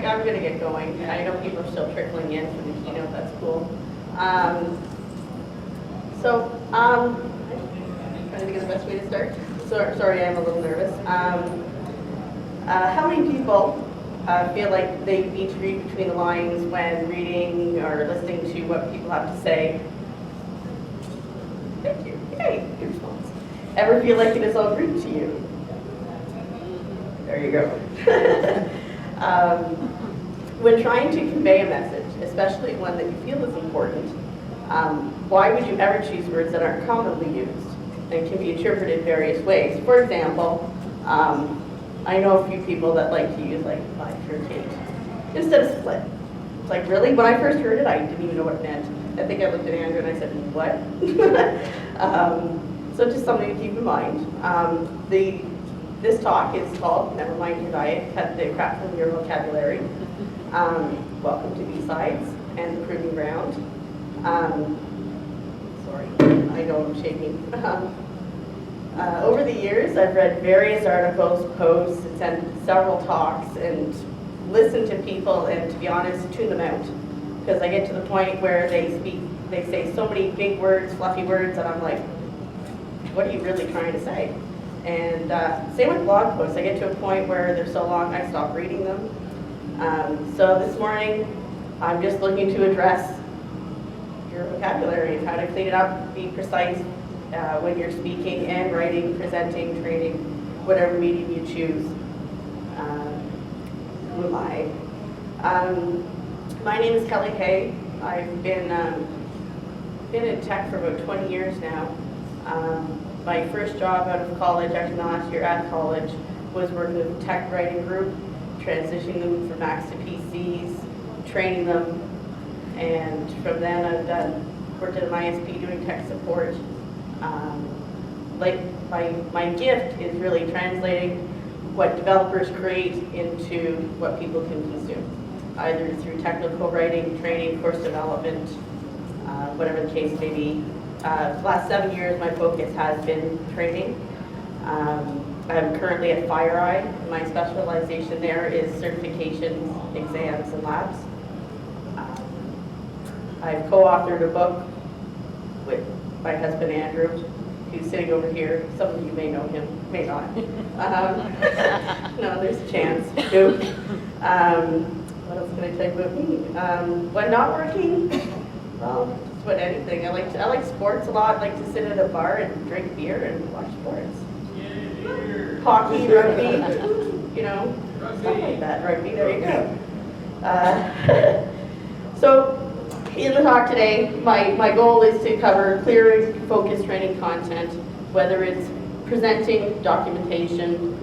I'm going to get going. I know people are still trickling in for the keynote. That's cool. I'm trying to think of the best way to start. Sorry, I'm a little nervous. How many people feel like they need to read between the lines when reading or listening to what people have to say? Thank you. Yay, good response. Ever feel like it is all Greek to you? There you go. When trying to convey a message, especially one that you feel is important, why would you ever choose words that aren't commonly used and can be interpreted various ways? For example, I know a few people that like to use like bifurcate instead of split. It's like, really? When I first heard it, I didn't even know what it meant. I think I looked at Andrew and I said, what? So just something to keep in mind. This talk is called Never Mind Your Diet, Cut the Crap from Your Vocabulary. Welcome to BSides and the Proving Ground. Sorry, I know I'm shaking. Over the years, I've read various articles, posts, attended several talks, and listened to people, and to be honest, tune them out. Because I get to the point where they say so many big words, fluffy words, and I'm like, what are you really trying to say? And same with blog posts. I get to a point where they're so long, I stop reading them. So this morning, I'm just looking to address your vocabulary and how to clean it up, be precise when you're speaking and writing, presenting, training, whatever medium you choose. Who am I? My name is Keli. I've been in tech for about 20 years now. My first job out of college, actually my last year at college, was working with a tech writing group, transitioning them from Macs to PCs, training them, and from then I've worked at an ISP doing tech support. My gift is really translating what developers create into what people can consume, either through technical writing, training, course development, whatever the case may be. The last 7 years, my focus has been training. I'm currently at FireEye. My specialization there is certifications, exams, and labs. I've co-authored a book with my husband Andrew, who's sitting over here. Some of you may know him, may not. No, there's a chance. Joke. What else can I tell you about me? When not working, well, just about anything. I like sports a lot. I like to sit at a bar and drink beer and watch sports. Hockey, rugby, stuff like that. Rugby, there you go. So, in the talk today, my goal is to cover clear, focused training content, whether it's presenting, documentation,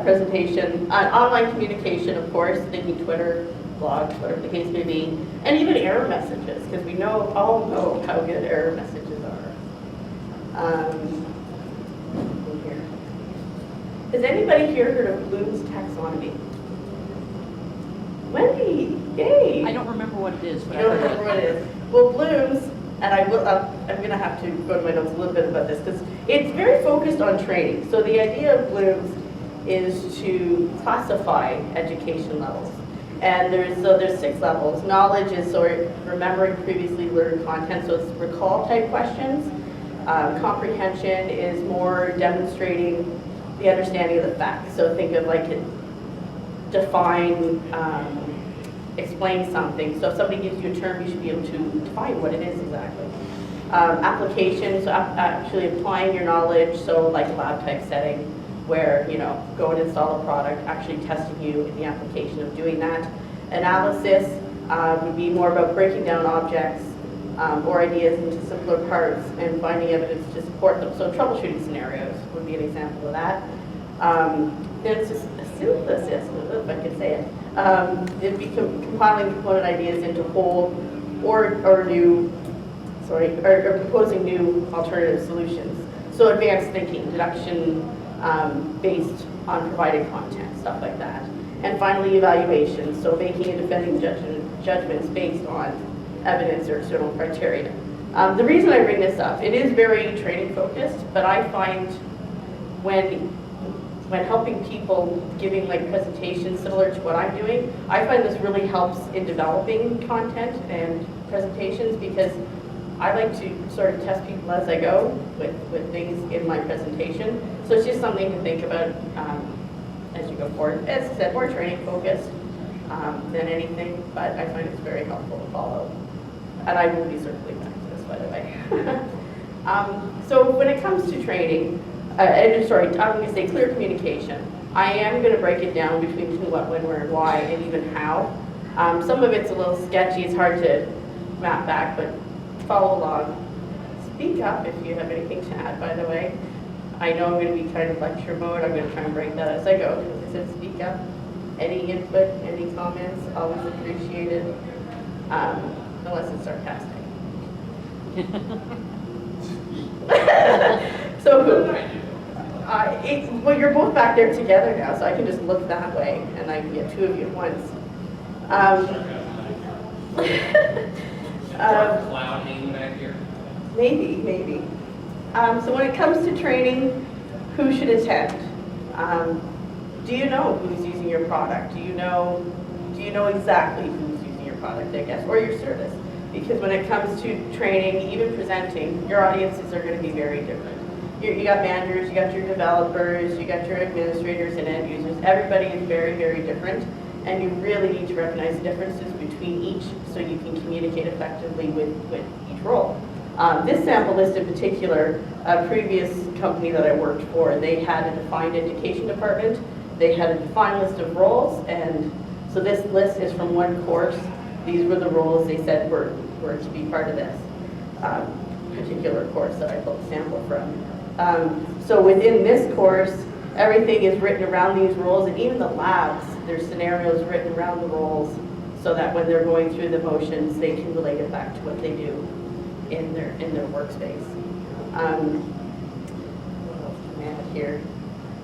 presentation, online communication, of course, thinking Twitter, blogs, whatever the case may be, and even error messages, because we all know how good error messages are. Here. Has anybody here heard of Bloom's taxonomy? Wendy, yay! I don't remember what it is. But you don't remember what it is. Well, Bloom's, and I'm going to have to go to my notes a little bit about this, because it's very focused on training. So the idea of Bloom's is to classify education levels. And there's 6 levels. Knowledge is remembering previously learned content, so it's recall type questions. Comprehension is more demonstrating the understanding of the facts. So think of like define, explain something. So if somebody gives you a term, you should be able to define what it is exactly. Application, so actually applying your knowledge, so like lab type setting, where go and install a product, actually testing you in the application of doing that. Analysis would be more about breaking down objects or ideas into simpler parts and finding evidence to support them. So troubleshooting scenarios would be an example of that. There's synthesis, if I could say it. It'd be compiling component ideas into whole or proposing new alternative solutions. So advanced thinking, deduction based on provided content, stuff like that. And finally, evaluation, so making and defending judgments based on evidence or external criteria. The reason I bring this up, it is very training focused, but I find when when helping people giving like presentations similar to what I'm doing, I find this really helps in developing content and presentations because I like to sort of test people as I go with things in my presentation. So it's just something to think about as you go forward. As I said, more training focused than anything, but I find it's very helpful to follow. And I will be circling back to this, by the way. So when it comes to training, I'm going to say clear communication. I am going to break it down between who, what, when, where, and why, and even how. Some of it's a little sketchy. It's hard to map back, but follow along. Speak up if you have anything to add, by the way. I know I'm going to be kind of lecture mode. I'm going to try and break that as I go, because I said speak up. Any input, any comments, always appreciated, unless it's sarcastic. So well, you're both back there together now, so I can just look that way, and I can get two of you at once. Cloud hanging back here. Maybe. So when it comes to training, who should attend? Do you know who's using your product? Do you know exactly who's using your product, I guess, or your service? Because when it comes to training, even presenting, your audiences are going to be very different. You got managers, you got your developers, you got your administrators and end users. Everybody is very, very different, and you really need to recognize the differences between each so you can communicate effectively with each role. This sample list in particular, a previous company that I worked for, they had a defined education department. They had a defined list of roles, and so this list is from one course. These were the roles they said were to be part of this particular course that I pulled a sample from. So within this course, everything is written around these roles, and even the labs, there's scenarios written around the roles so that when they're going through the motions, they can relate it back to what they do in their workspace. What else can I add here?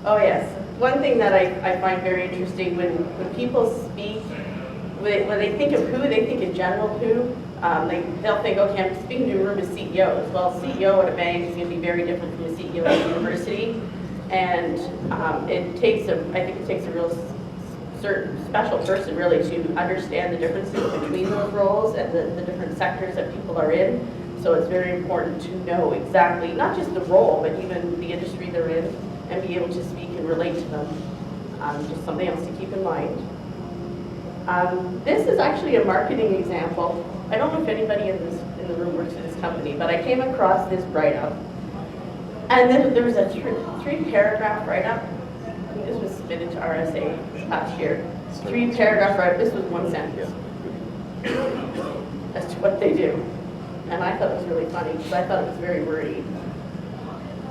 Oh yes, one thing that I find very interesting when people speak, when they think of who, they think in general who. They'll think, okay, I'm speaking to a room of CEOs. Well, CEO at a bank is going to be very different from a CEO at a university, and I think it takes a real certain special person really to understand the differences between those roles and the different sectors that people are in. So it's very important to know exactly, not just the role, but even the industry they're in, and be able to speak and relate to them. Just something else to keep in mind. This is actually a marketing example. I don't know if anybody in the room works at this company, but I came across this write-up. And then there was a three-paragraph write-up. This was submitted to RSA last year. Three-paragraph write-up. This was one sentence as to what they do. And I thought it was really funny because I thought it was very wordy.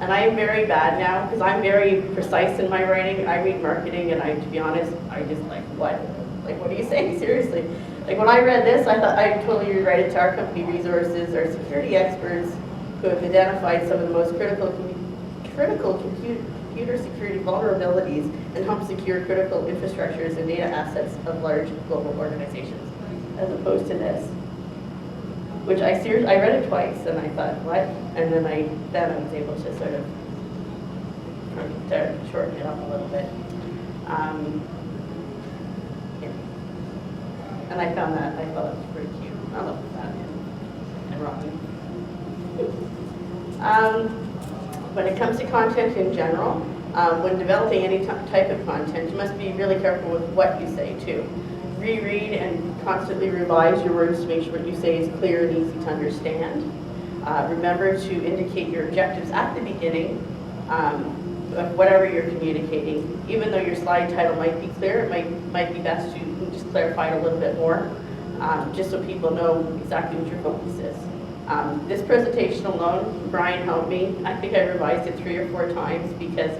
And I am very bad now because I'm very precise in my writing. I read marketing, and to be honest, I just like, what? Like, what are you saying? Seriously. Like, when I read this, I thought I'd totally rewrite it to our company resources, our security experts who have identified some of the most critical computer security vulnerabilities and help secure critical infrastructures and data assets of large global organizations, as opposed to this. Which I read it twice, and I thought, what? And then I was able to sort of shorten it up a little bit. Yeah. And I thought it was pretty cute. I love that and Robin. When it comes to content in general, when developing any type of content, you must be really careful with what you say too. Reread and constantly revise your words to make sure what you say is clear and easy to understand. Remember to indicate your objectives at the beginning of whatever you're communicating. Even though your slide title might be clear, it might be best to just clarify it a little bit more, just so people know exactly what your focus is. This presentation alone, Brian helped me. I think I revised it 3 or 4 times because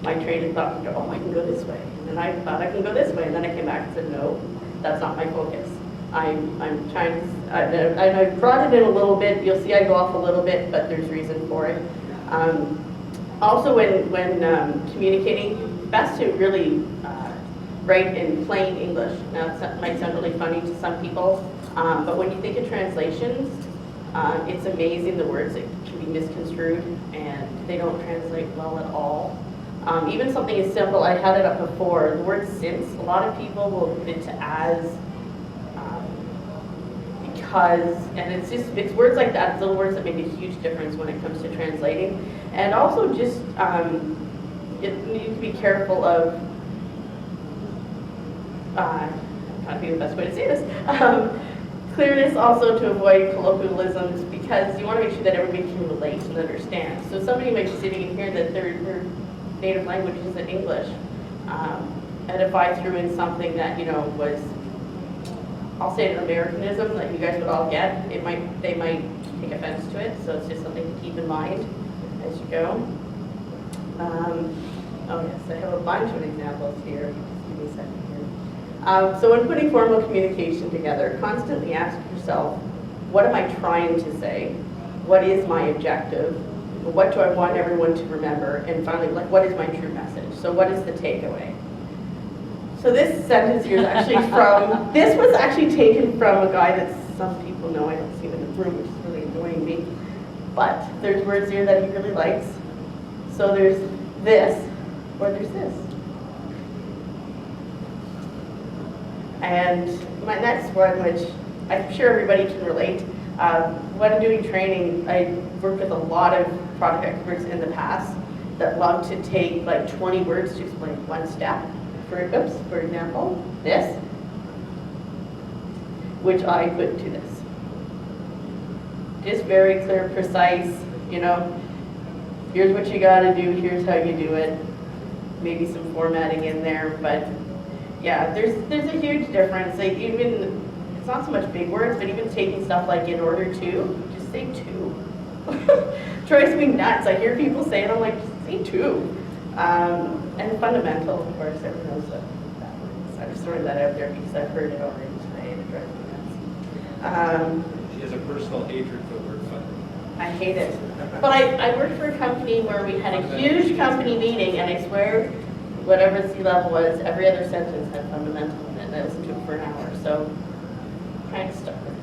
my trainer thought, oh, I can go this way. And I thought I can go this way. And then I came back and said, no, that's not my focus. I'm trying to, and I brought it in a little bit. You'll see I go off a little bit, but there's reason for it. Also, when communicating, best to really write in plain English. Now, that might sound really funny to some people, but when you think of translations, it's amazing the words that can be misconstrued, and they don't translate well at all. Even something as simple, I had it up before, the word since, a lot of people will fit to as, because, and it's words like that, little words that make a huge difference when it comes to translating. And also just, you need to be careful of, trying to be the best way to say this, clearness also to avoid colloquialisms, because you want to make sure that everybody can relate and understand. So somebody might be sitting in here that their native language isn't English, and if I threw in something that, was, I'll say an Americanism that you guys would all get, they might take offense to it, so it's just something to keep in mind as you go. Oh yes, I have a bunch of examples here. Just give me a second here. So when putting formal communication together, constantly ask yourself, what am I trying to say? What is my objective? What do I want everyone to remember? And finally, what is my true message? So what is the takeaway? So this sentence here is actually this was actually taken from a guy that some people know, I don't see him in the room, which is really annoying me. But there's words here that he really likes. So there's this, or there's this. And my next one, which I'm sure everybody can relate, when I'm doing training, I work with a lot of product experts in the past that love to take like 20 words to explain one step. For example, this, which I put to this. Just very clear, precise, here's what you gotta do, here's how you do it. Maybe some formatting in there, but yeah, there's a huge difference. Like even, it's not so much big words, but even taking stuff like in order to, just say to. Drives me nuts. I hear people say it, I'm like, just say to. And fundamental, of course, everyone knows that word is. I'm just throwing that out there because I've heard it already today and it drives me nuts. She has a personal hatred for the word fundamental. I hate it. But I worked for a company where we had a huge company meeting, and I swear, whatever the C-level was, every other sentence had fundamental in it, and I listened to it for an hour, so kind of stuck with it.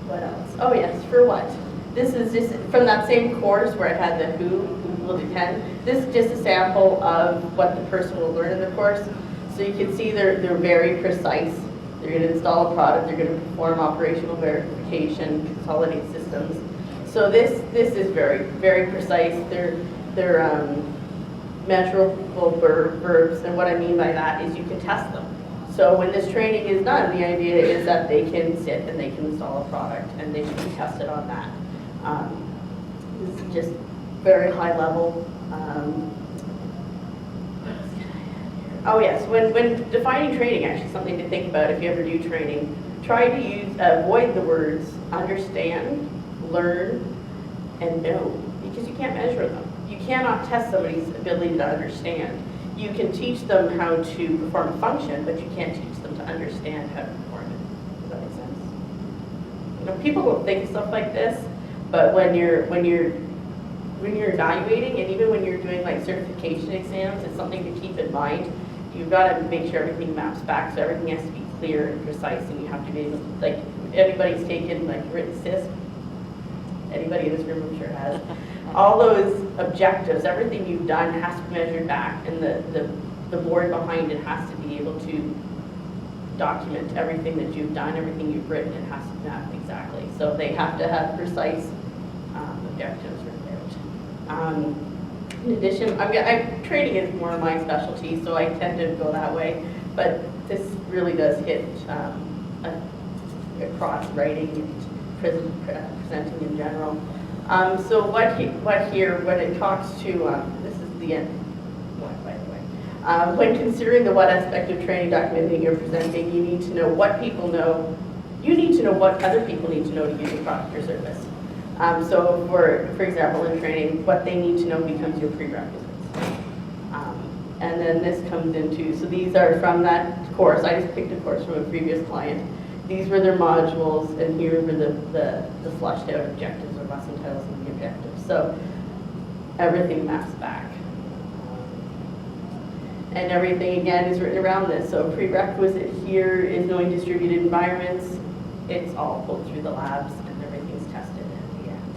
What else? Oh yes, for what? This is just from that same course where I had the who will attend. This is just a sample of what the person will learn in the course. So you can see they're very precise. They're going to install a product, they're going to perform operational verification, consolidate systems. So this is very, very precise. They're measurable verbs, and what I mean by that is you can test them. So when this training is done, the idea is that they can sit and they can install a product, and they should be tested on that. This is just very high level. Oh yes, when defining training, actually something to think about if you ever do training, try to avoid the words understand, learn, and know, because you can't measure them. You cannot test somebody's ability to understand. You can teach them how to perform a function, but you can't teach them to understand how to perform it. Does that make sense? People don't think stuff like this, but when you're evaluating, and even when you're doing like certification exams, it's something to keep in mind. You've got to make sure everything maps back, so everything has to be clear and precise, and you have to be able to, like, everybody's taken like written CISP. Anybody in this room I'm sure has. All those objectives, everything you've done has to be measured back, and the board behind it has to be able to document everything that you've done, everything you've written, it has to map exactly. So they have to have precise objectives written out. In addition, training is more my specialty, so I tend to go that way, but this really does hit across writing and presenting in general. So what here, when it talks to, this is the end one, by the way. When considering the what aspect of training, documenting, or presenting, you need to know what people know. You need to know what other people need to know to use your product or service. So for example, in training, what they need to know becomes your prerequisites. And then this comes into, so these are from that course. I just picked a course from a previous client. These were their modules, and here were the flushed out objectives or lesson titles and the objectives. So everything maps back. And everything, again, is written around this. So prerequisite here is knowing distributed environments. It's all pulled through the labs, and everything's tested at the end.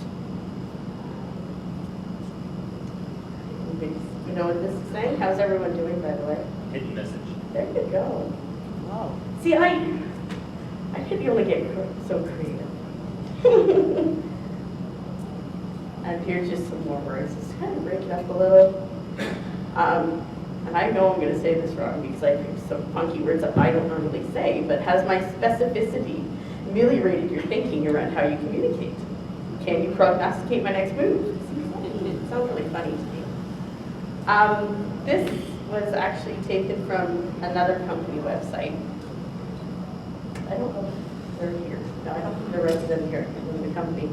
You know what this is saying? How's everyone doing, by the way? Hidden message. There you go. Wow. See, I should be able to get so creative. And here's just some more words. Just kind of break it up a little. And I know I'm going to say this wrong because I picked some funky words that I don't normally say, but has my specificity ameliorated your thinking around how you communicate? Can you prognosticate my next move? It sounds really funny to me. This was actually taken from another company website. I don't know if they're here. No, I don't think they're represented here in the company.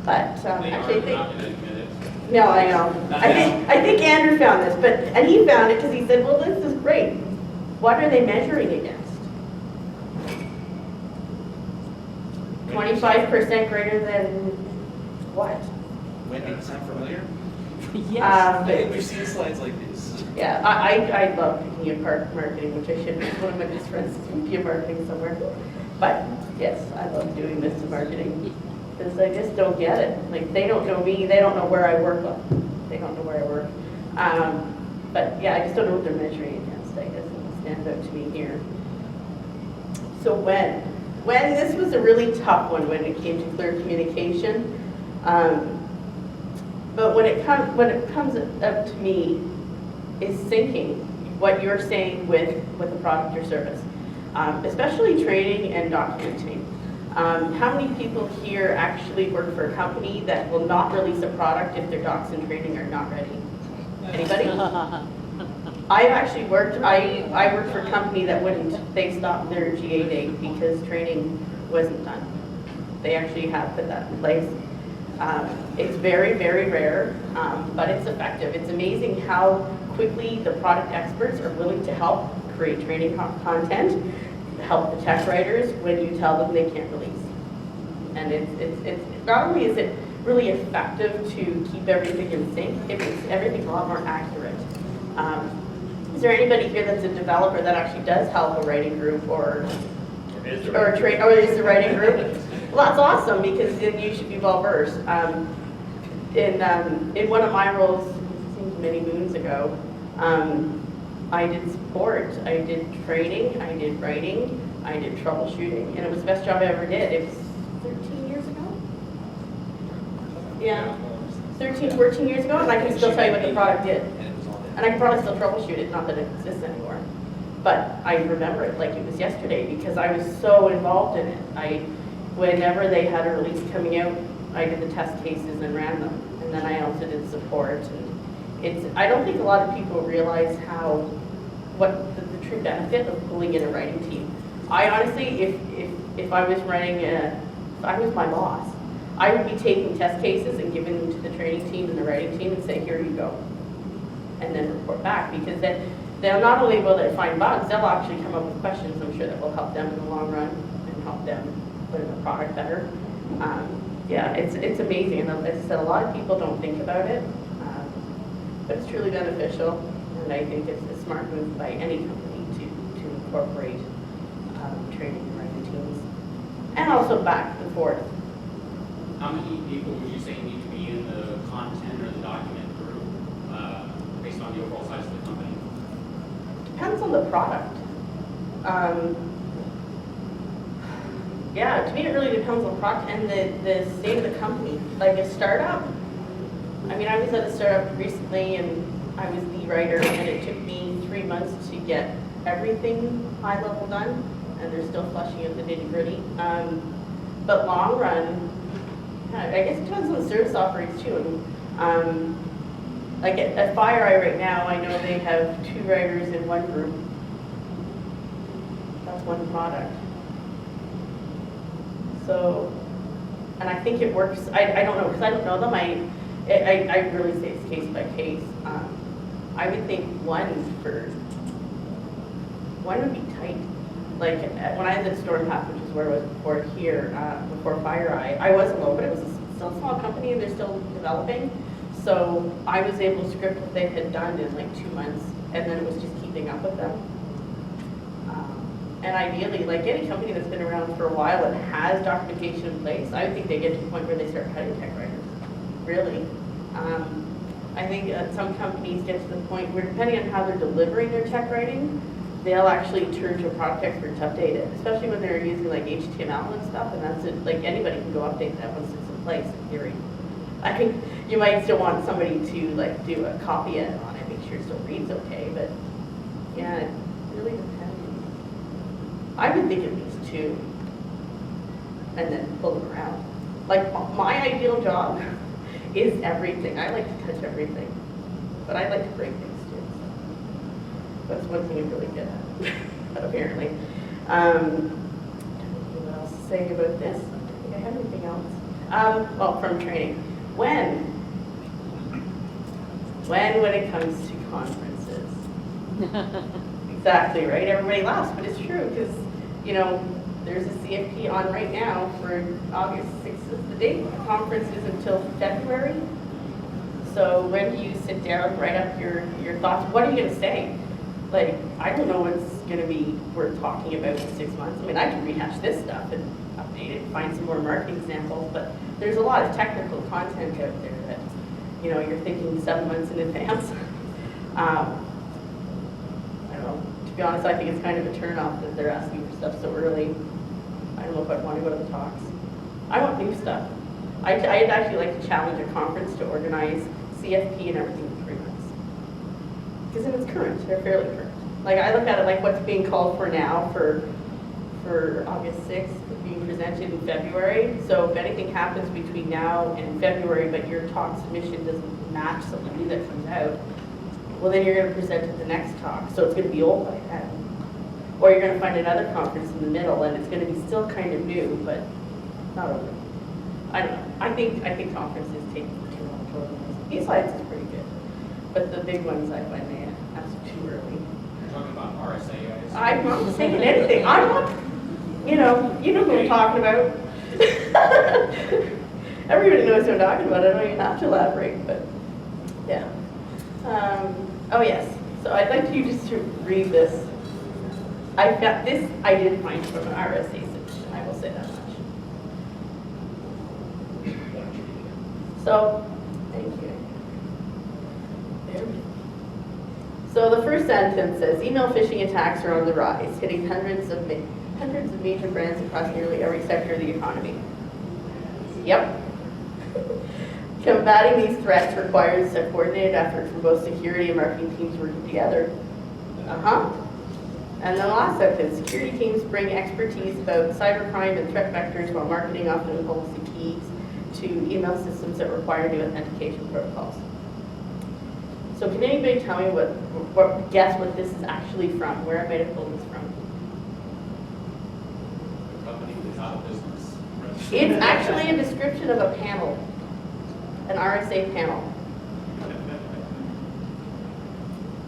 But actually, I think. No, I know. I think Andrew found this, and he found it because he said, "Well, this is great. What are they measuring against? 25% greater than what?" Wendy, does that sound familiar? Yes. We've seen slides like these. Yeah, I love picking apart marketing, which I should. One of my best friends is VP of marketing somewhere. But yes, I love doing this in marketing because I just don't get it. Like they don't know me, they don't know where I work. They don't know where I work. But yeah, I just don't know what they're measuring against. I guess it stands out to me here. So when this was a really tough one when it came to clear communication. But when it comes up to me is syncing what you're saying with the product or service, especially training and documenting. How many people here actually work for a company that will not release a product if their docs and training are not ready? Anybody? I've actually worked, I worked for a company that wouldn't, they stopped their GA date because training wasn't done. They actually have put that in place. It's very, very rare, but it's effective. It's amazing how quickly the product experts are willing to help create training content, help the tech writers when you tell them they can't release. And it's not only is it really effective to keep everything in sync, it makes everything a lot more accurate. Is there anybody here that's a developer that actually does help a writing group or is the writing group? Well, that's awesome because then you should be well versed. In one of my roles, it seems many moons ago, I did support, I did training, I did writing, I did troubleshooting, and it was the best job I ever did. It was 13 years ago? Yeah, 13, 14 years ago, and I can still tell you what the product did. And I can probably still troubleshoot it, not that it exists anymore. But I remember it like it was yesterday because I was so involved in it. Whenever they had a release coming out, I did the test cases and ran them. And then I also did support. And I don't think a lot of people realize what the true benefit of pulling in a writing team. I honestly, if I was running if I was my boss, I would be taking test cases and giving them to the training team and the writing team and say, here you go. And then report back because then they'll not only will they find bugs, they'll actually come up with questions I'm sure that will help them in the long run and help them put in the product better. Yeah, it's amazing. And as I said, a lot of people don't think about it, but it's truly beneficial. And I think it's a smart move by any company to incorporate training and writing teams. And also back and forth. How many people would you say need to be in the content or the document group based on the overall size of the company? Depends on the product. Yeah, to me it really depends on the product and the state of the company. Like a startup, I mean, I was at a startup recently and I was the writer and it took me 3 months to get everything high level done and they're still fleshing out the nitty gritty. But long run, I guess it depends on the service offerings too. Like at FireEye right now, I know they have 2 writers in one group. That's one product. So, and I think it works. I don't know because I don't know them. I really say it's case by case. I would think one would be tight. Like when I was at StormPath, which is where I was before here, before FireEye, I was alone, but it was still a small company and they're still developing. So I was able to script what they had done in like 2 months, and then it was just keeping up with them. And ideally, like any company that's been around for a while and has documentation in place, I would think they get to the point where they start cutting tech writers. Really. I think some companies get to the point where, depending on how they're delivering their tech writing, they'll actually turn to a product expert to update it, especially when they're using like HTML and stuff, and that's it. Like anybody can go update that once it's in place, in theory. I think you might still want somebody to like do a copy edit on it, make sure it still reads okay, but yeah, it really depends. I would think at least 2, and then pull them around. Like my ideal job is everything. I like to touch everything, but I like to break things too. So that's one thing I'm really good at, apparently. What else to say about this? I don't think I have anything else. Well, from training. When it comes to conferences. Exactly, right? Everybody laughs, but it's true, because, you know, there's a CFP on right now for August 6th is the date. The conference is until February. So when do you sit down, write up your thoughts? What are you going to say? Like, I don't know what's going to be worth talking about in 6 months. I mean, I can rehash this stuff and update it, find some more marketing samples, but there's a lot of technical content out there that, you know, you're thinking 7 months in advance. I don't know. To be honest, I think it's kind of a turnoff that they're asking for stuff so early. I don't know if I'd want to go to the talks. I want new stuff. I'd actually like to challenge a conference to organize CFP and everything in 3 months. Because then it's current, they're fairly current. Like I look at it like what's being called for now for August 6th being presented in February. So if anything happens between now and February, but your talk submission doesn't match something new that comes out, well then you're going to present at the next talk. So it's going to be old by then. Or you're going to find another conference in the middle and it's going to be still kind of new, but not over. I don't know. I think conferences take too long to organize. BSides is pretty good, but the big ones I find they ask too early. You're talking about RSA, guys? I'm not saying anything. I'm not, you know who I'm talking about. Everybody knows who I'm talking about. I don't even have to elaborate, but yeah. Oh yes. So I'd like you just to read this. I got this. I did find from an RSA submission. I will say that much. So, thank you. There we go. So the first sentence says, email phishing attacks are on the rise, hitting hundreds of major brands across nearly every sector of the economy. Yep. Combating these threats requires a coordinated effort from both security and marketing teams working together. And then the last sentence, security teams bring expertise about cybercrime and threat vectors while marketing often holds the keys to email systems that require new authentication protocols. So can anybody tell me guess what this is actually from? Where I might have pulled this from? The company is out of business. It's actually a description of a panel, an RSA panel.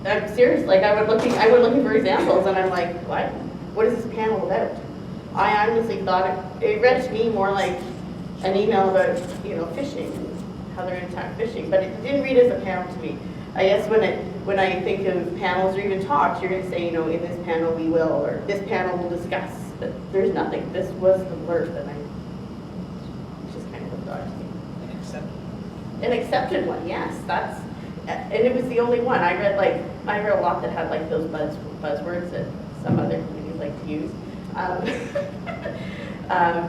I'm serious. Like I went looking for examples, and I'm like, what? What is this panel about? I honestly thought it read to me more like an email about phishing and how they're going to attack phishing, but it didn't read as a panel to me. I guess when I think of panels or even talks, you're going to say, in this panel we will, or this panel will discuss. But there's nothing. This was the blurb, and it's just kind of looked odd to me. An accepted one, yes. And it was the only one. I read a lot that had like those buzzwords that some other communities like to use.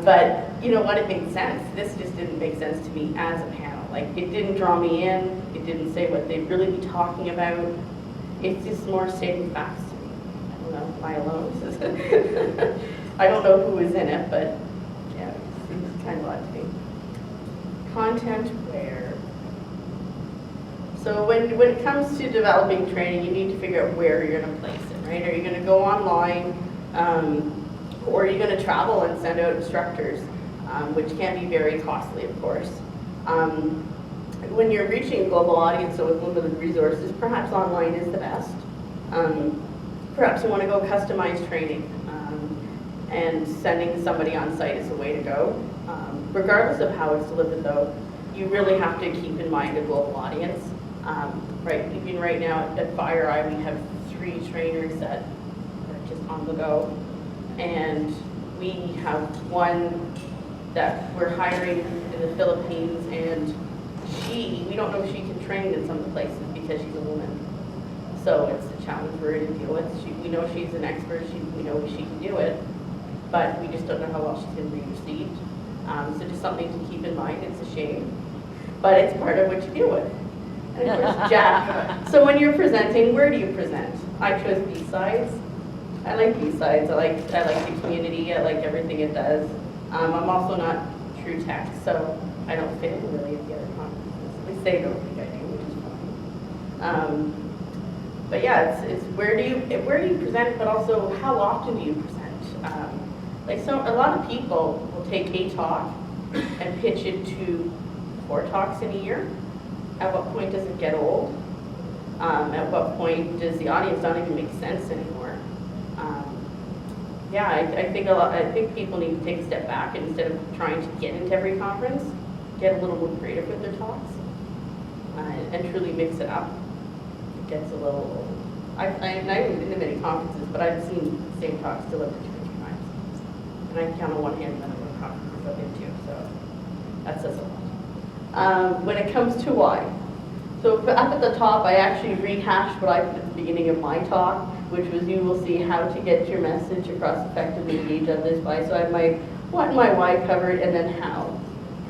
But you know what? It made sense. This just didn't make sense to me as a panel. Like it didn't draw me in. It didn't say what they'd really be talking about. It's just more stating facts to me. I don't know. Am I alone? I don't know who was in it, but yeah, it seems kind of odd to me. Content where. So when it comes to developing training, you need to figure out where you're going to place it, right? Are you going to go online, or are you going to travel and send out instructors, which can be very costly, of course. When you're reaching a global audience, so with limited resources, perhaps online is the best. Perhaps you want to go customized training, and sending somebody on site is the way to go. Regardless of how it's delivered, though, you really have to keep in mind a global audience. Right, even right now at FireEye, we have 3 trainers that are just on the go, and we have one that we're hiring in the Philippines and we don't know if she can train in some of the places because she's a woman. So it's a challenge for her to deal with. We know she's an expert, we know she can do it, but we just don't know how well she's going to be received. So just something to keep in mind. It's a shame, but it's part of what you deal with. And of course, Jack. So when you're presenting, where do you present? I chose B-Sides. I like B-Sides. I like the community. I like everything it does. I'm also not true tech, so I don't fit in really at the other conferences. At least they don't think I do, which is fine. But yeah, it's where do you present, but also how often do you present? A lot of people will take a talk and pitch it to 4 talks in a year. At what point does it get old? At what point does the audience not even make sense anymore? I think people need to take a step back, and instead of trying to get into every conference, get a little more creative with their talks and truly mix it up. It gets a little old. I haven't been to many conferences, but I've seen the same talks delivered 2 or 3 times. And I count on one hand the number of conferences I've been to, so that says a lot. When it comes to why. So up at the top, I actually rehashed what I put at the beginning of my talk, which was you will see how to get your message across effectively, engage others by. So I have my what and my why covered, and then how.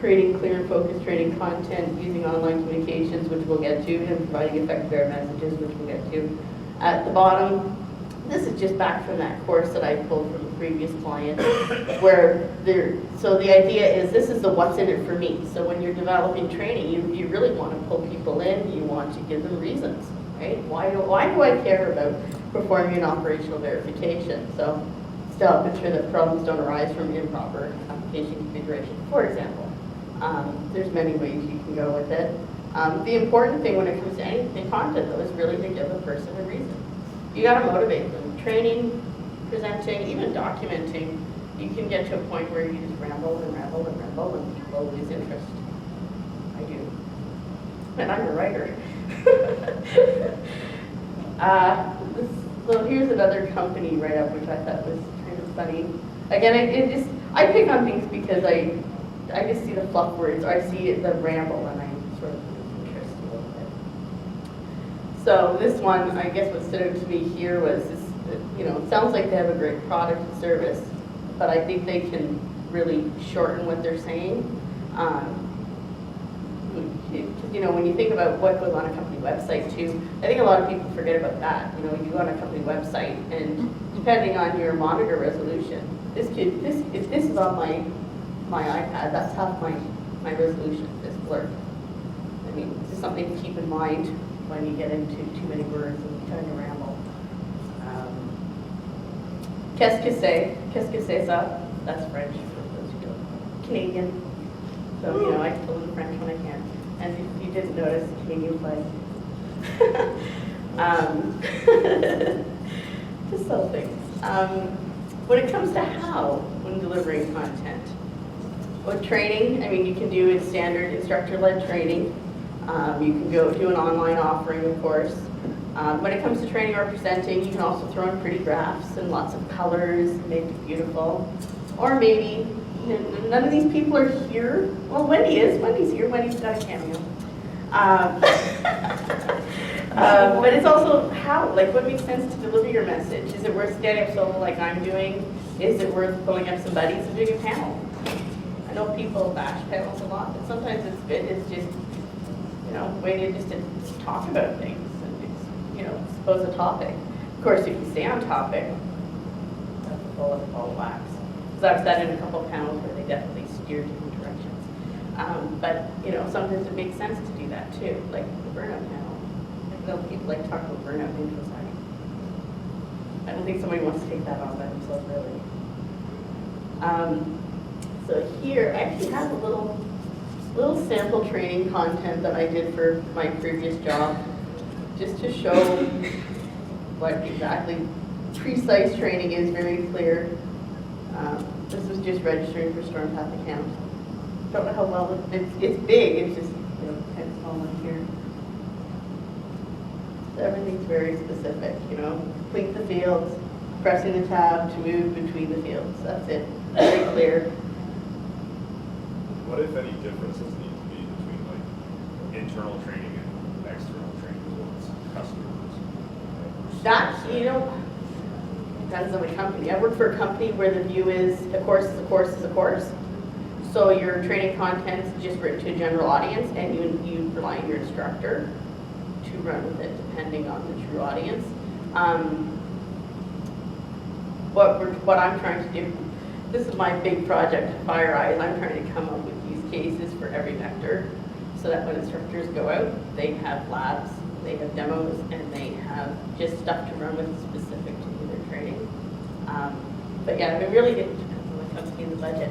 Creating clear and focused training content, using online communications, which we'll get to, and providing effective air messages, which we'll get to. At the bottom, this is just back from that course that I pulled from a previous client, so the idea is this is the what's in it for me. So when you're developing training, you really want to pull people in, you want to give them reasons, right? Why do I care about performing an operational verification? So still ensure that problems don't arise from improper application configuration, for example. There's many ways you can go with it. The important thing when it comes to anything content, though, is really to give a person a reason. You got to motivate them. Training, presenting, even documenting, you can get to a point where you just ramble and ramble and ramble and people lose interest. I do. And I'm a writer. So here's another company write-up, which I thought was kind of funny. Again, I pick on things because I just see the fluff words, or I see the ramble, and I sort of lose interest a little bit. So this one, I guess what stood out to me here was this, it sounds like they have a great product and service, but I think they can really shorten what they're saying. Because, when you think about what goes on a company website too, I think a lot of people forget about that. You go on a company website, and depending on your monitor resolution, if this is on my iPad, that's half my resolution, this blur. I mean, it's just something to keep in mind when you get into too many words and trying to ramble. Qu'est-ce que c'est ça? That's French for those who don't. Canadian. So, I can learn French when I can. And if you didn't notice, Canadian flag. Just little things. When it comes to how, when delivering content, with training, you can do it standard instructor-led training. You can go do an online offering, of course. When it comes to training or presenting, you can also throw in pretty graphs and lots of colors, make it beautiful. Or maybe, none of these people are here. Well, Wendy's here. Wendy's got a cameo. But it's also how, what makes sense to deliver your message? Is it worth standing up solo like I'm doing? Is it worth pulling up some buddies and doing a panel? I know people bash panels a lot, but sometimes it's good. It's just, way to talk about things and, expose a topic. Of course, if you stay on topic, that's a full of ball of wax. Because I've sat in a couple of panels where they definitely steer different directions. But, sometimes it makes sense to do that too, like the burnout panel. I know people like to talk about burnout info side. I don't think somebody wants to take that on by themselves, really. So here, I actually have a little sample training content that I did for my previous job, just to show what exactly precise training is, very clear. This was just registering for storm path account. Don't know how well it's big. It's just kind of small in here. So everything's very specific. Complete the fields, pressing the tab to move between the fields. That's it. Very clear. What, if any, differences need to be between internal training and external training towards customers. That, you know, depends on the company. I work for a company where the view is a course is a course is a course. So your training content is just written to a general audience, and you rely on your instructor to run with it depending on the true audience. What I'm trying to do, this is my big project, Fire Eyes. I'm trying to come up with use cases for every vector so that when instructors go out, they have labs, they have demos, and they have just stuff to run with specific to their training. But yeah, it really depends on the company and the budget.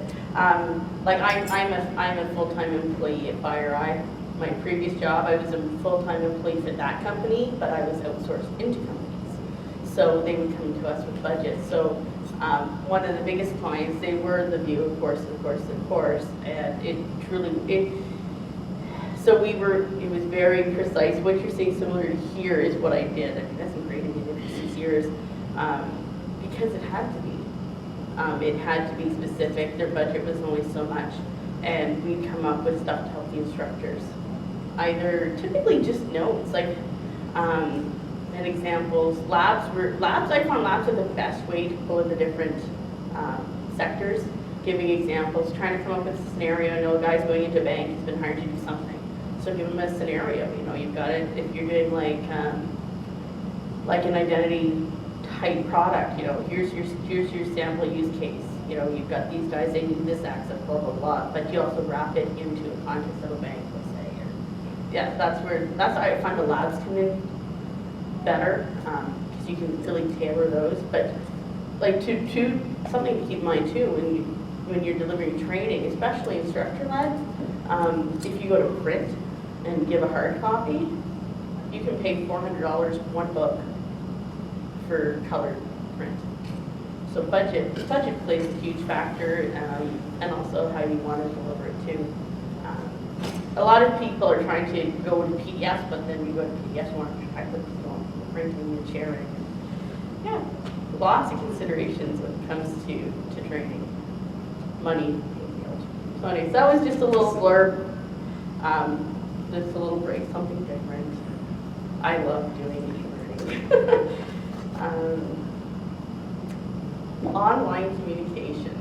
Like I'm a full-time employee at FireEye. My previous job, I was a full-time employee for that company, but I was outsourced into companies. So they would come to us with budgets. So one of the biggest clients, they were the view, of course, and it truly, so it was very precise. What you're seeing similar to here is what I did. I mean, that's great. I did it for 6 years because it had to be. It had to be specific. Their budget was only so much, and we'd come up with stuff to help the instructors. Either typically just notes, like and examples. Labs. I found labs are the best way to pull in the different sectors, giving examples, trying to come up with a scenario. I know a guy's going into a bank. He's been hired to do something, so give him a scenario. You know, you've got it. If you're doing like an identity type product, you know, here's your sample use case. You know, you've got these guys, they need this access, blah, blah, blah, but you also wrap it into a context of a bank, let's say. Yeah, that's how I find the labs come in better, because you can really tailor those. But like to something to keep in mind too, when you're delivering training, especially instructor-led, if you go to print and give a hard copy, you can pay $400 one book for colored print. So budget plays a huge factor, and also how you want to deliver it too. A lot of people are trying to go to PDFs, but then you go to PDFs, you want to type with printing and sharing. Yeah, lots of considerations when it comes to training. Money. So anyways, that was just a little blurb, just a little break, something different. I love doing e-learning. Online communication.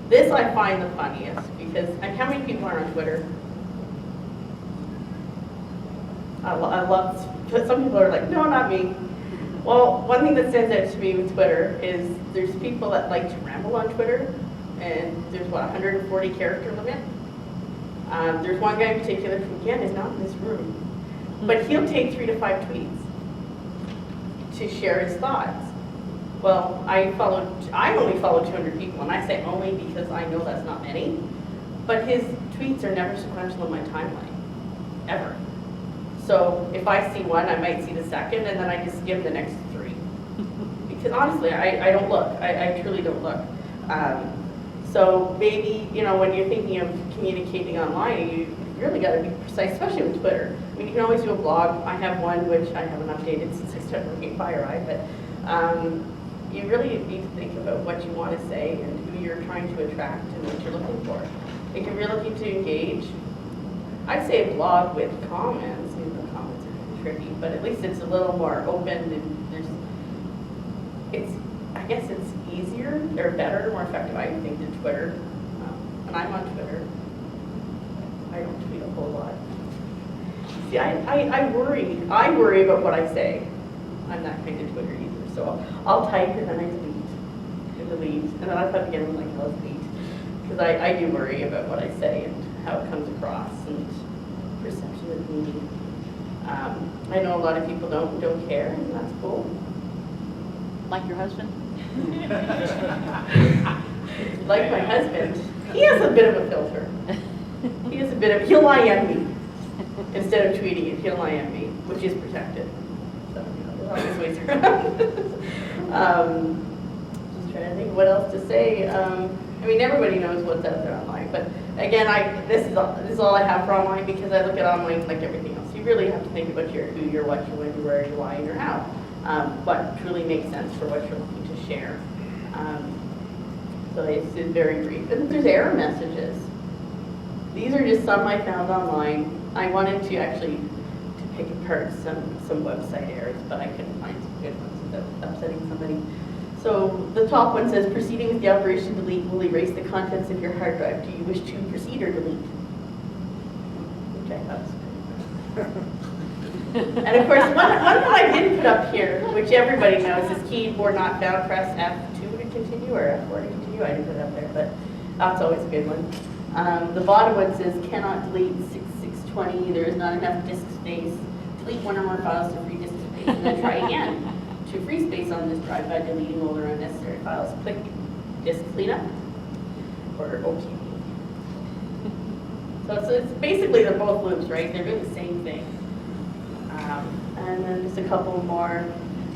This I find the funniest because, and how many people are on Twitter? I love, some people are like, no, not me. Well, one thing that stands out to me with Twitter is there's people that like to ramble on Twitter, and there's what, 140 character limit? There's one guy in particular who, again, is not in this room, but he'll take 3 to 5 tweets to share his thoughts. Well, I only follow 200 people, and I say only because I know that's not many, but his tweets are never sequential in my timeline, ever. So if I see one, I might see the second, and then I just skim the next 3. Because honestly, I don't look. I truly don't look. So maybe, you know, when you're thinking of communicating online, you really got to be precise, especially with Twitter. I mean, you can always do a blog. I have one, which I haven't updated since I started working at FireEye, but you really need to think about what you want to say and who you're trying to attract and what you're looking for. If you're really looking to engage, I'd say a blog with comments. I mean, the comments are kind of tricky, but at least it's a little more open, and I guess it's easier or better, more effective, I think, than Twitter. And I'm on Twitter. I don't tweet a whole lot. See, I worry about what I say. I'm not kind of Twitter either. So I'll type and then I delete, and then I type again and I'm like, I'll delete. Because I do worry about what I say and how it comes across and perception of me. I know a lot of people don't care, and that's cool. Like your husband? Like my husband, he has a bit of a filter. He'll IM me. Instead of tweeting it, he'll IM me, which is protected. So, you know, there's always ways around. Just trying to think what else to say. I mean, everybody knows what's out there online, but again, this is all I have for online, because I look at online like everything else. You really have to think about who you're, what you're, when you're, where you're, why, and your how. What truly makes sense for what you're looking to share. So it's very brief. And there's error messages. These are just some I found online. I wanted to actually to pick apart some website errors, but I couldn't find some good ones without upsetting somebody. So the top one says, proceeding with the operation delete will erase the contents of your hard drive. Do you wish to proceed or delete? Which I thought was good. And of course, one that I didn't put up here, which everybody knows, is keyboard not found, press F2 to continue or F4 to continue. I didn't put it up there, but that's always a good one. The bottom one says, cannot delete 620. There is not enough disk space. Delete one or more files to free disk space, and then try again to free space on this drive by deleting older unnecessary files. Click disk cleanup or OK. So it's basically they're both loops, right? They're doing the same thing. And then just a couple more.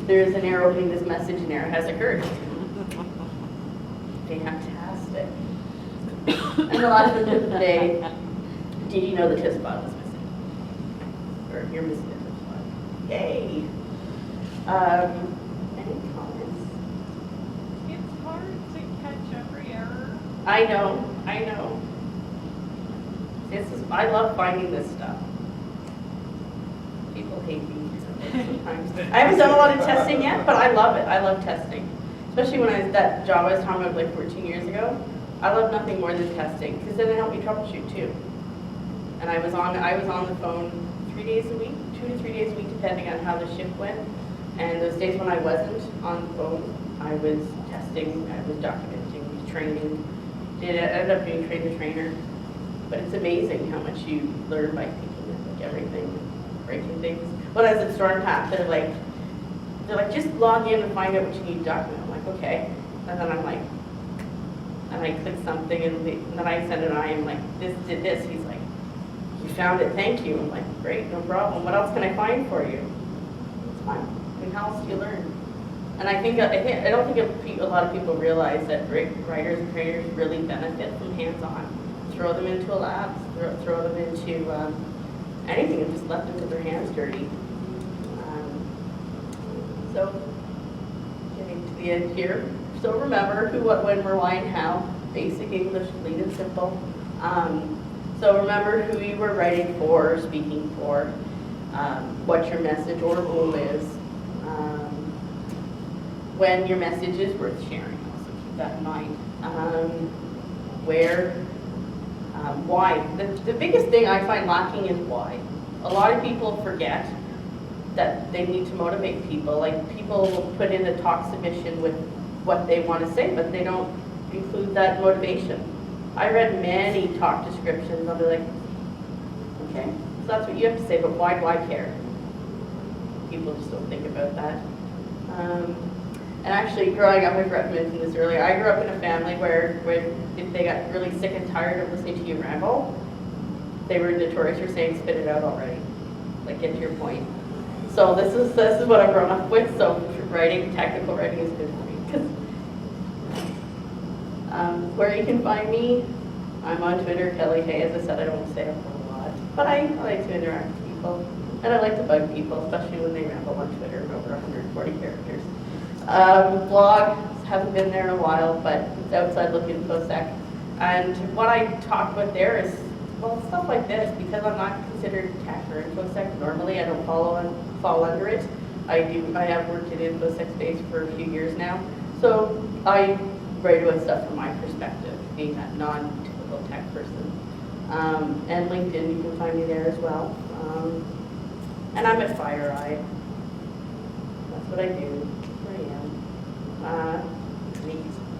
There's an error opening this message, an error has occurred. Fantastic. And the last one of the day, did you know the test file was missing? Or you're missing the test file. Yay. Any comments? It's hard to catch every error. I know. I love finding this stuff. People hate me sometimes. I haven't done a lot of testing yet, but I love it. I love testing. Especially when that job I was talking about like 14 years ago. I love nothing more than testing, because then it helped me troubleshoot too. And I was on the phone 3 days a week, 2 to 3 days a week, depending on how the shift went. And those days when I wasn't on the phone, I was testing, I was documenting, training. I ended up being train the trainer. But it's amazing how much you learn by thinking of like everything, breaking things. When I was at StormPath, they're like, just log in and find out what you need to document. I'm like, okay. And then I'm like, and I click something, and then I send an I, I'm like, this did this. He's like, you found it, thank you. I'm like, great, no problem. What else can I find for you? It's fine. I mean, how else do you learn? And I don't think a lot of people realize that writers and trainers really benefit from hands-on. Throw them into a lab, throw them into anything, and just left them with their hands dirty. So, getting to the end here. So remember who, what, when, where, why, and how. Basic English, clean and simple. So remember who you were writing for, or speaking for, what your message or goal is, when your message is worth sharing. Also keep that in mind. Where, why. The biggest thing I find lacking is why. A lot of people forget that they need to motivate people. Like, people will put in a talk submission with what they want to say, but they don't include that motivation. I read many talk descriptions, I'll be like, okay, so that's what you have to say, but why do I care? People just don't think about that. And actually, growing up, I forgot to mention this earlier, I grew up in a family where if they got really sick and tired of listening to you ramble, they were notorious for saying, spit it out already. Like, get to your point. So this is what I've grown up with, so writing, technical writing is good for me. Where you can find me, I'm on Twitter, Keli. Hey, as I said, I don't say a whole lot, but I like to interact with people, and I like to bug people, especially when they ramble on Twitter over 140 characters. Blog, haven't been there in a while, but it's outside looking InfoSec. And what I talk about there is, well, stuff like this, because I'm not considered tech or InfoSec normally, I don't fall under it. I have worked in InfoSec space for a few years now, so I write about stuff from my perspective, being that non-typical tech person. And LinkedIn, you can find me there as well. And I'm at FireEye. That's what I do. Where I am.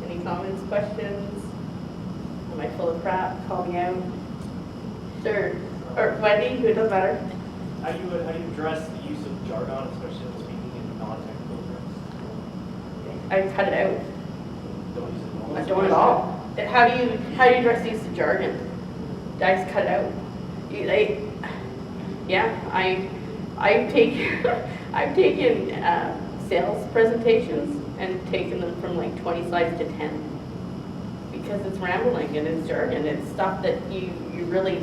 Any comments, questions? Am I full of crap? Call me out. Sure. Or Wendy, it doesn't matter. How do you address the use of jargon, especially when speaking in non-technical terms? I cut it out. Don't use it at all. I don't at all. How do you address the use of jargon? I just cut it out. I've taken sales presentations and taken them from like 20 slides to 10 because it's rambling and it's jargon. It's stuff that you really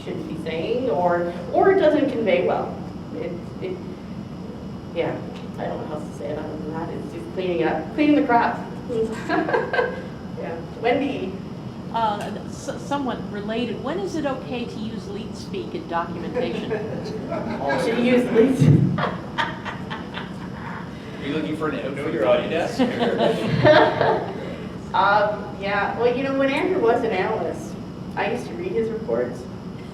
shouldn't be saying, or it doesn't convey well. Yeah, I don't know how else to say it other than that. It's just cleaning the crap. Yeah, Wendy. Somewhat related, when is it okay to use leet speak in documentation? Should you use least? Are you looking for an out Know for your your audience? Yeah, well, you know, when Andrew was an analyst, I used to read his reports,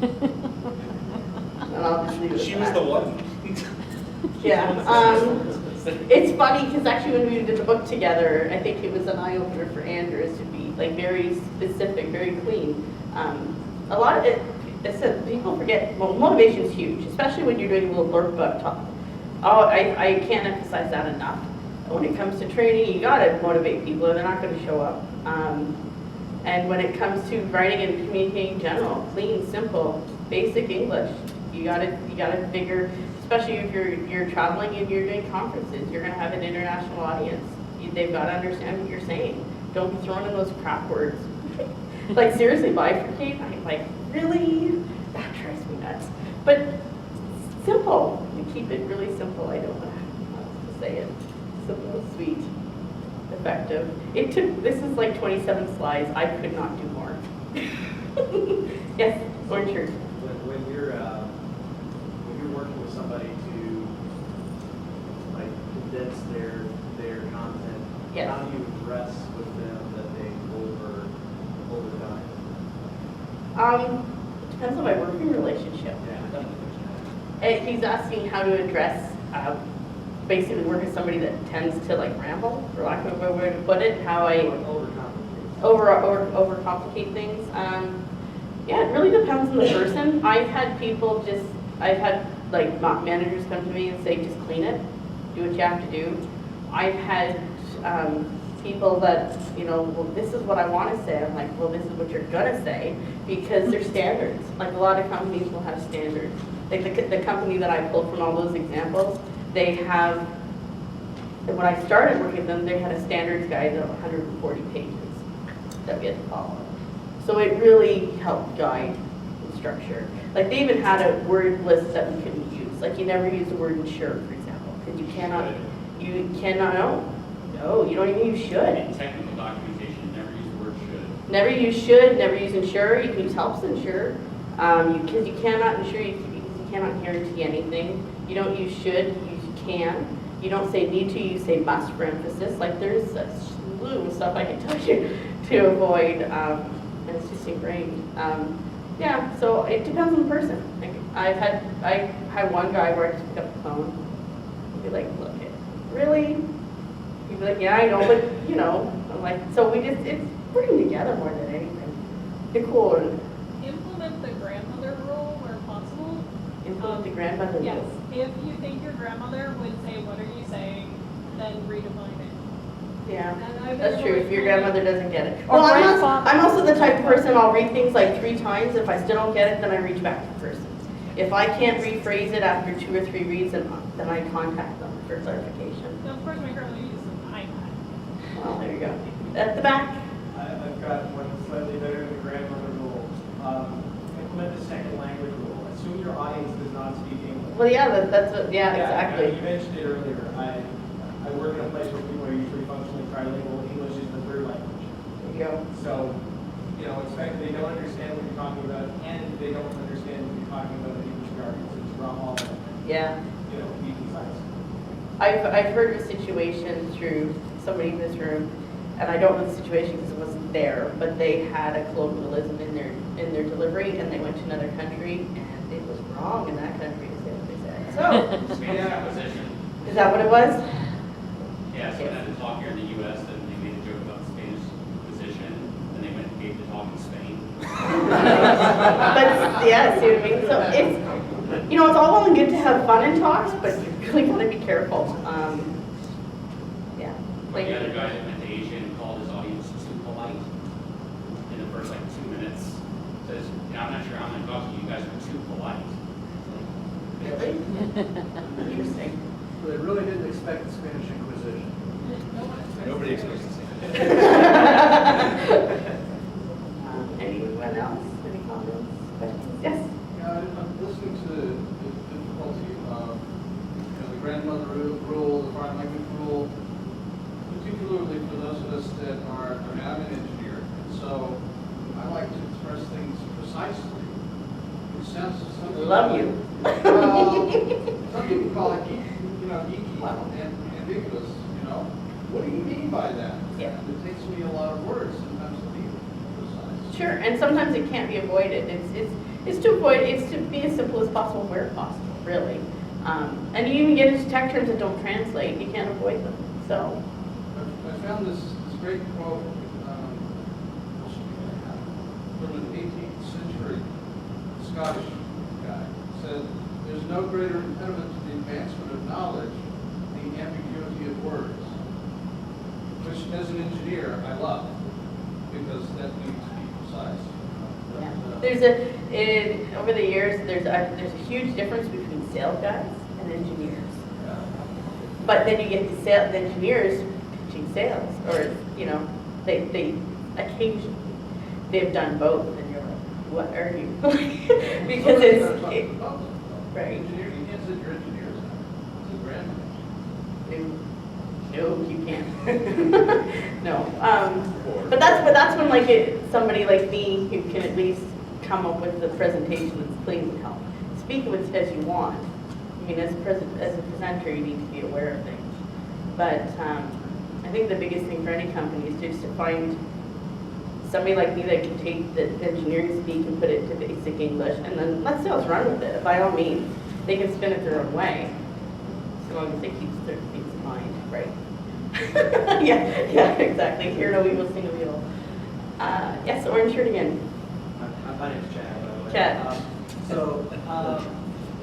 and I'll just leave it at She was that. the one. Yeah, it's funny, because actually when we did the book together, I think it was an eye-opener for Andrew, is to be like very specific, very clean. A lot of it, I said, people forget, well, motivation is huge, especially when you're doing a little workbook talk. Oh, I can't emphasize that enough. When it comes to training, you gotta motivate people or they're not gonna show up. And when it comes to writing and communicating in general, clean, simple, basic English, you gotta figure, especially if you're traveling and you're doing conferences, you're gonna have an international audience. They've gotta understand what you're saying. Don't be throwing in those crap words. Like seriously, bifurcate, I'm like, really? That drives me nuts. But simple, you keep it really simple. I don't know how to say it. Simple, sweet, effective. This is like 27 slides. I could not do more. Yes, orange shirt. When you're working with somebody to like condense their content, Yes. how do you address with them that they overdone? Depends on my working relationship. Yeah. He's asking how to address, basically work with somebody that tends to like ramble, for lack of a better way to put it, how I overcomplicate things. Yeah, it really depends on the person. I've had like managers come to me and say, just clean it, do what you have to do. I've had people that, you know, well, this is what I want to say. I'm like, well, this is what you're gonna say, because they're standards. Like a lot of companies will have standards. Like the company that I pulled from all those examples, they have, when I started working with them, they had a standards guide of 140 pages that we had to follow. So it really helped guide the structure. Like they even had a word list that we couldn't use. Like you never use the word ensure, for example, because you cannot, no, you don't even use should. In technical documentation, never use the word should. Never use should, never use ensure. You can use helps ensure. Because you cannot ensure, you cannot guarantee anything. You don't use should, you use can. You don't say need to, you say must for emphasis. Like there's a slew of stuff I can tell you to avoid, and it's just ingrained. Yeah, so it depends on the person. Like I had one guy where I just pick up the phone and be like, look, really? He'd be like, yeah, I know, but you know, I'm like, so it's working together more than anything. Nicole, Implement the grandmother rule where possible. implement the grandmother Yes, rule. if you think your grandmother would say, what are you saying, then redefine it. Yeah, And I've that's been true, able if your to- grandmother doesn't get it. Or Well, grandfather. I'm also the type of person, I'll read things like 3 times, if I still don't get it, then I reach back to the person. If I can't rephrase it after 2 or 3 reads, then I contact them for clarification. Of course, my grandmother uses an iPad. Well, there you go. At the back, I've got one slightly better than the grandmother rule. Implement the second language rule. Assume your audience does not speak English. well, yeah, that's what, yeah, You exactly. mentioned it earlier. I work in a place where people are usually functionally trilingual. English is the third language. There you go. So, you know, expect they don't understand what you're talking about, and they don't understand what you're talking about in English jargon. So it's wrong all of it. Yeah. You know, be concise. I've heard of a situation through somebody in this room, and I don't know the situation because it wasn't there, but they had a colloquialism in their delivery, and they went to another country, and it was wrong in that country to say what they said. So, Spanish composition. is that what it was? Yeah, so when I had to talk here in the US, and they made a joke about the Spanish position, and they went and gave the talk in Spain. But yeah, see what I mean? So it's, you know, it's all well and good to have fun in talks, but you really gotta be careful. Yeah. Like the other guy that went to Asia and called his audience too polite in the first like 2 minutes. Says, yeah, I'm not sure I'm gonna talk to you, you guys are too polite. Really? Interesting. They really didn't expect the Spanish Inquisition. Nobody expects to see that. Anyone else? Any comments? Questions? Yes? Yeah, I'm listening to the difficulty of the grandmother rule, the foreign language rule, particularly love you. Well, some people call it geeky, and ambiguous, What do you mean by that? Yeah. It takes me a lot of words sometimes to be precise. Sure, and sometimes it can't be avoided. It's to avoid, it's to be as simple as possible where possible, really. And you even get into tech terms that don't translate, you can't avoid them, so. I found this great quote from an 18th century Scottish guy. It said, "There's no greater impediment to the advancement of knowledge than the ambiguity of words," which, as an engineer, I love, because that needs to be precise. There's over the years, there's a huge difference between sales guys and engineers. But then you get the engineers pitching sales, or, they occasionally, they've done both, and you're like, what are you? Because right. Engineer, you can't say you're engineers now. It's a brand name. No, you can't. No. But that's when somebody like me who can at least come up with the presentation that's clean would help. Speak of it as you want. I mean, as a presenter, you need to be aware of things. But I think the biggest thing for any company is just to find somebody like me that can take the engineering speak and put it to basic English, and then let sales run with it. By all means, they can spin it their own way, so long as they keep their things in mind, right? yeah, exactly. Hear no evil, sing no evil. Yes, orange shirt again. My name's Chad, by the way. Chad.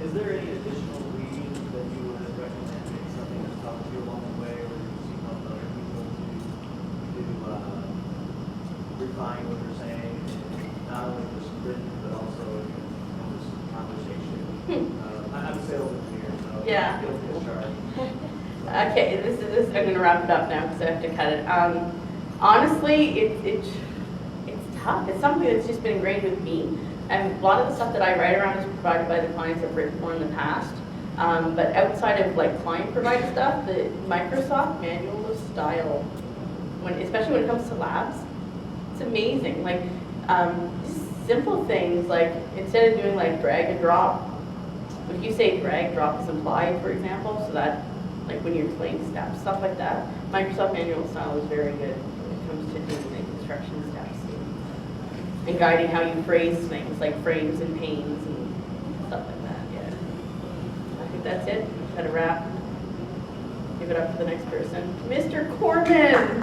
Is there any additional reading that you would recommend, maybe something that's taught you along the way, or you've seen help other people to refine what you're saying, not only just written, but also in just conversation? I'm a sales engineer, so Yeah. guilty as charged. Okay, this. I'm gonna wrap it up now because I have to cut it. Honestly, it's tough. It's something that's just been ingrained with me. And a lot of the stuff that I write around is provided by the clients I've written for in the past. But outside of client provided stuff, the Microsoft manual of style, especially when it comes to labs, it's amazing. Just simple things like instead of doing drag and drop, if you say drag drop is implied, for example, so that when you're playing steps, stuff like that, Microsoft manual of style is very good when it comes to doing the construction steps and guiding how you phrase things like frames and panes and stuff like that. Yeah, I think that's it. Got a wrap. Give it up to the next person, Mr. Corbin.